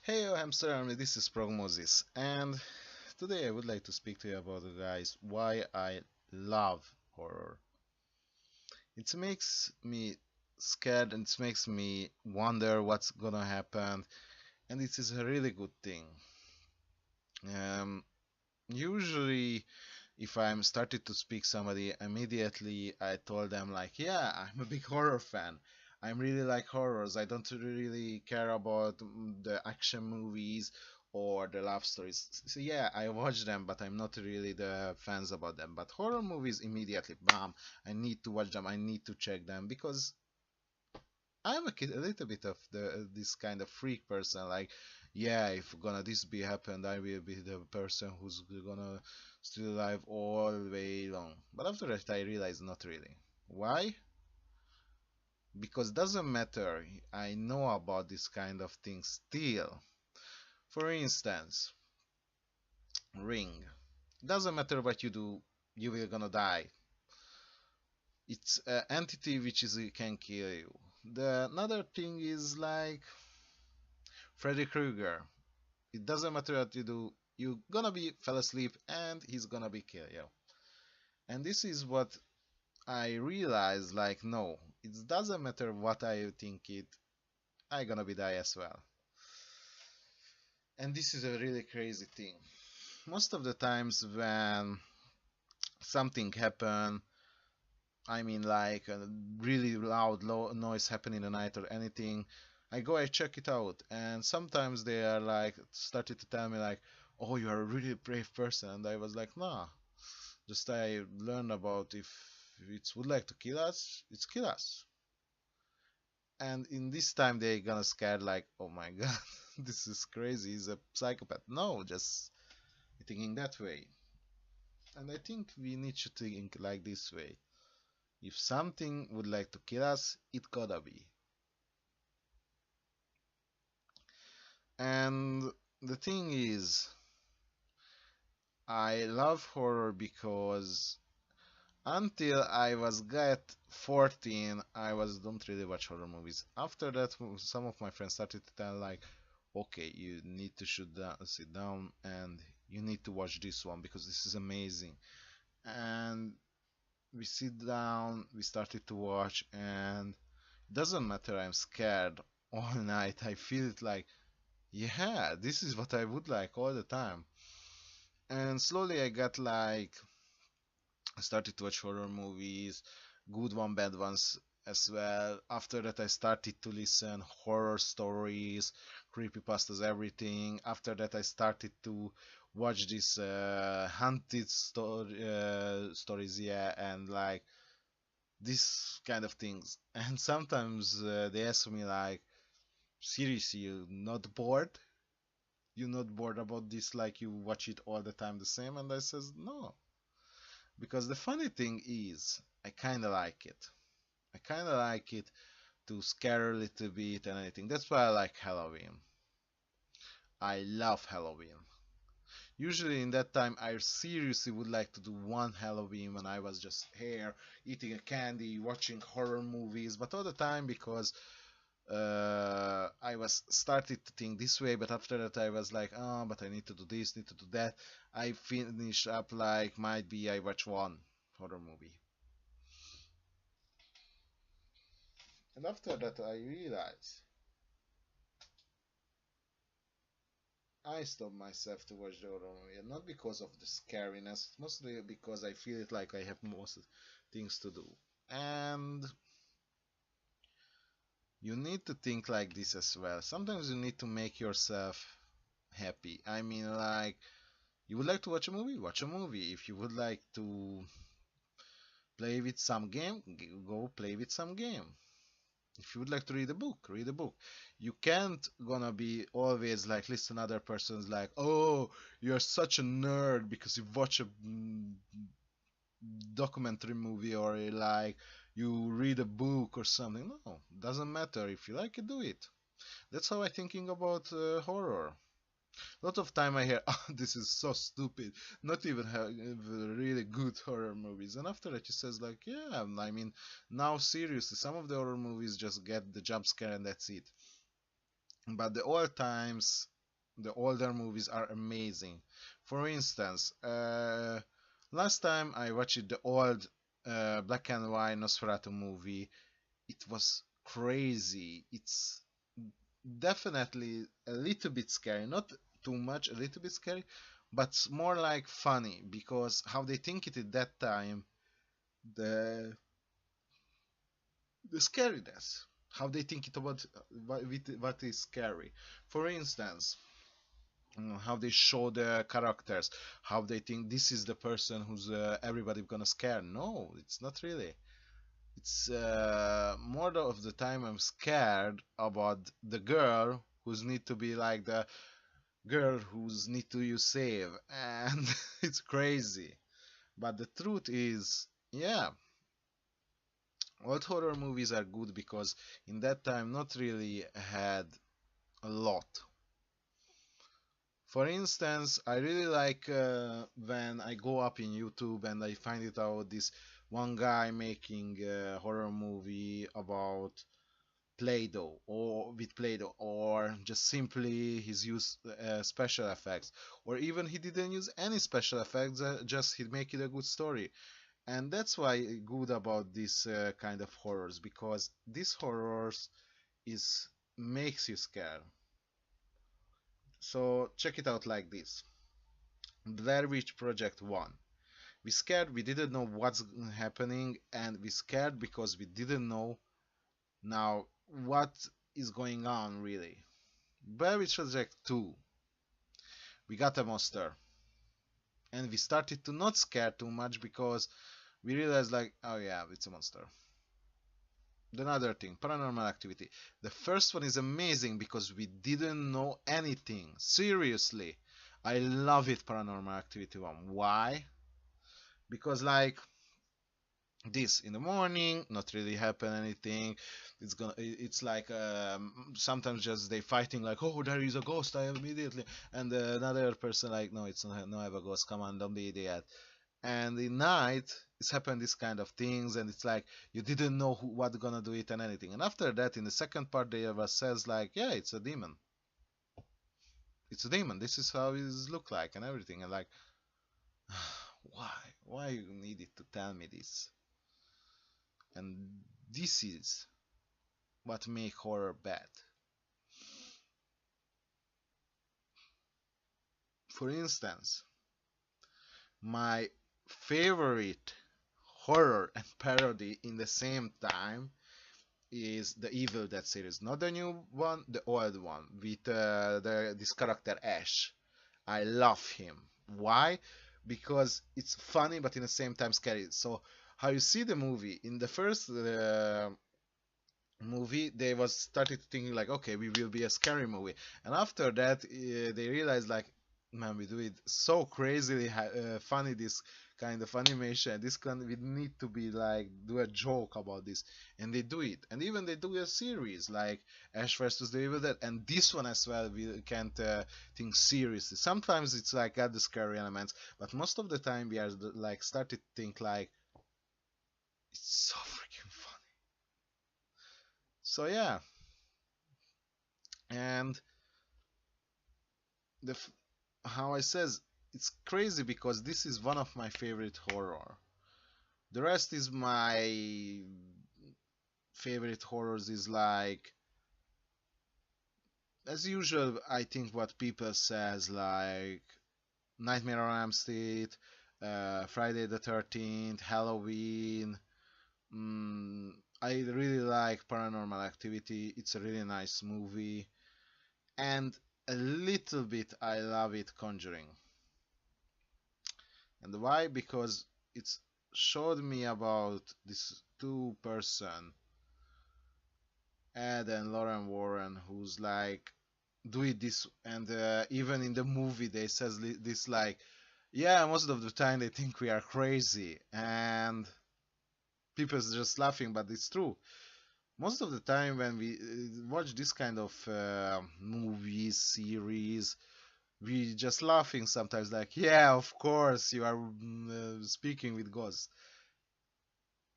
Heyyo Hamster Army, this is Progmozis, and today I would like to speak to you about, guys, why I love horror. It makes me scared and it makes me wonder what's gonna happen, and it is a really good thing. Um, Usually, if I'm started to speak somebody, immediately I told them like, yeah, I'm a big horror fan. I really like horrors. I don't really care about the action movies or the love stories. So yeah, I watch them, but I'm not really the fans about them. But horror movies, immediately, bam! I need to watch them. I need to check them because I'm a little bit of the this kind of freak person. Like, yeah, if gonna this be happened, I will be the person who's gonna still alive all the way long. But after that, I realized not really. Why? Because doesn't matter. I know about this kind of thing still. For instance, Ring. Doesn't matter what you do, you will gonna die. It's an entity which is can kill you. The another thing is like Freddy Krueger. It doesn't matter what you do, you're gonna be fell asleep and he's gonna be kill you. And this is what I realized, like, no, it doesn't matter what I think it, I gonna be die as well. And this is a really crazy thing. Most of the times when something happen, I mean like a really loud noise happen in the night or anything, I check it out, and sometimes they are like started to tell me like, oh, you are a really brave person, and I was like, nah, just I learned about if it would like to kill us, it's kill us. And in this time they gonna scared like, oh my god, this is crazy, he's a psychopath. No, just thinking that way. And I think we need to think like this way. If something would like to kill us, it gotta be. And the thing is, I love horror because until I was get 14, I was don't really watch horror movies. After that, some of my friends started to tell like, okay, you need to sit down and you need to watch this one because this is amazing. And we sit down, we started to watch, and it doesn't matter. I'm scared all night. I feel it like, yeah, this is what I would like all the time. And slowly I got like I started to watch horror movies, good one, bad ones as well. After that, I started to listen horror stories, creepypastas, everything. After that, I started to watch these stories, yeah, and like this kind of things. And sometimes they ask me like, seriously, you not bored? You're not bored about this? Like you watch it all the time the same? And I says no. Because the funny thing is, I kind of like it. I kind of like it to scare a little bit and anything. That's why I like Halloween. I love Halloween. Usually in that time, I seriously would like to do one Halloween when I was just here eating a candy, watching horror movies, but all the time because I was started to think this way, but after that I was like, oh, but I need to do this, need to do that. I finish up like might be I watch one horror movie. And after that, I realized I stopped myself to watch the horror movie, and not because of the scariness, mostly because I feel it like I have most things to do. And you need to think like this as well. Sometimes you need to make yourself happy. I mean, like, you would like to watch a movie? Watch a movie. If you would like to play with some game, go play with some game. If you would like to read a book, read a book. You can't gonna be always like listen other person's like, oh, you're such a nerd because you watch a documentary movie or like you read a book or something. No, doesn't matter. If you like it, do it. That's how I thinking about horror. A lot of time I hear, oh, this is so stupid. Not even really good horror movies. And after that, he says like, yeah, I mean, now seriously, some of the horror movies just get the jump scare and that's it. But the old times, The older movies are amazing. For instance, last time I watched the old black and white Nosferatu movie, it was crazy. It's definitely a little bit scary, not too much, a little bit scary, but more like funny because how they think it at that time, the the scariness, how they think it about what is scary. For instance, how they show the characters, how they think this is the person who's everybody gonna scare. No, it's not really. It's more of the time I'm scared about the girl who's need to be like the girl who's need to you save, and it's crazy. But the truth is, yeah, old horror movies are good because in that time not really had a lot. For instance, I really like when I go up in YouTube and I find it out this one guy making a horror movie about Play-Doh or with Play-Doh, or just simply his use special effects, or even he didn't use any special effects, just he make it a good story. And that's why good about this kind of horrors, because this horrors is makes you scared. So check it out like this. Blair Witch Project 1. We scared, we didn't know what's happening, and we scared because we didn't know now what is going on really. Blair Witch Project 2. We got a monster. And we started to not scare too much because we realized like, oh yeah, it's a monster. Another thing, paranormal activity. The first one is amazing because we didn't know anything. Seriously. I love it, paranormal activity 1. Why? Because like this in the morning, not really happen anything. It's like sometimes just they fighting like, oh, there is a ghost, I immediately, and another person like, no, it's not, no, have a ghost, come on, don't be idiot. And in night it's happened this kind of things, and it's like you didn't know what gonna do it and anything. And after that, in the second part, they ever says like, yeah, it's a demon, it's a demon, this is how it look like and everything. And like, why you needed to tell me this? And this is what make horror bad. For instance, my favorite horror and parody in the same time is the Evil Dead series. Not the new one, the old one with this character Ash. I love him. Why? Because it's funny but in the same time scary. So how you see the movie in the first movie, they was started thinking like, okay, we will be a scary movie, and after that they realized like, man, we do it so crazily funny, this kind of animation, this kind, we need to be like do a joke about this, and they do it. And even they do a series like Ash versus the Evil Dead, and this one as well we can't think seriously. Sometimes it's like got the scary elements, but most of the time we are like started to think like it's so freaking funny. So yeah, and the how I says, it's crazy because this is one of my favorite horror. The rest is my favorite horrors is like, as usual, I think what people says like Nightmare on Elm Street, Friday the 13th, Halloween. Mm, I really like Paranormal Activity. It's a really nice movie. And a little bit I love it Conjuring. And why? Because it's showed me about this two-person, Ed and Lauren Warren, who's like doing this, and even in the movie they says this like, yeah, most of the time they think we are crazy, and people's just laughing, but it's true. Most of the time when we watch this kind of movies, series, we just laughing sometimes like, yeah, of course you are speaking with ghosts.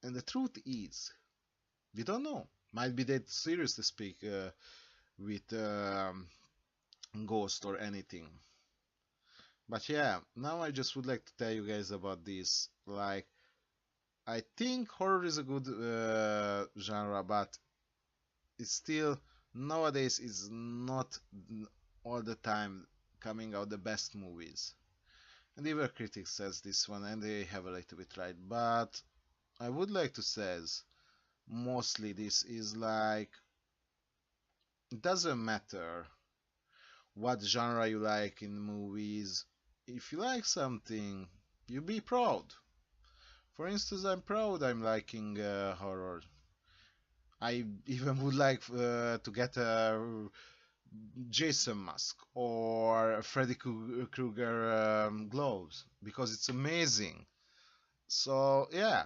And the truth is, we don't know. Might be that seriously speak with ghost or anything. But yeah, now I just would like to tell you guys about this. Like, I think horror is a good genre, but it's still nowadays is not all the time coming out the best movies. And even critics says this one, and they have a little bit right. But I would like to says mostly this is like it doesn't matter what genre you like in movies. If you like something, you be proud. For instance, I'm proud I'm liking horror. I even would like to get a Jason mask or Freddy Krueger gloves because it's amazing. So yeah,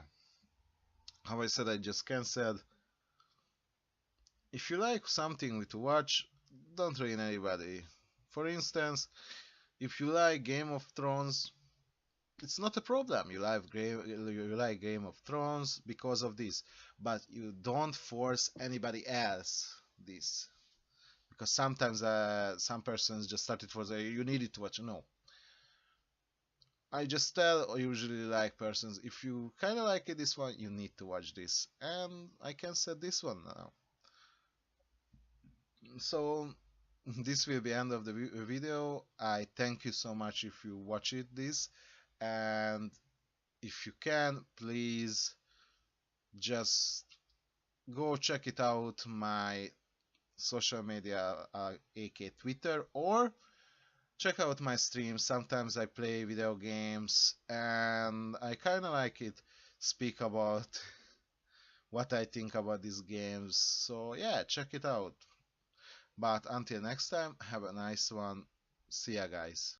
how I said, I just cancelled. If you like something to watch, don't train anybody. For instance, if you like Game of Thrones, it's not a problem. You like Game of Thrones because of this, but you don't force anybody else this because sometimes some persons just started for the you need it to watch. No, I just tell usually like persons if you kind of like it, this one you need to watch this, and I can set this one now. So this will be end of the video. I thank you so much if you watch it this, and if you can, please just go check it out my social media, aka Twitter, or check out my streams. Sometimes I play video games, and I kind of like it. Speak about what I think about these games. So yeah, check it out. But until next time, have a nice one. See ya, guys.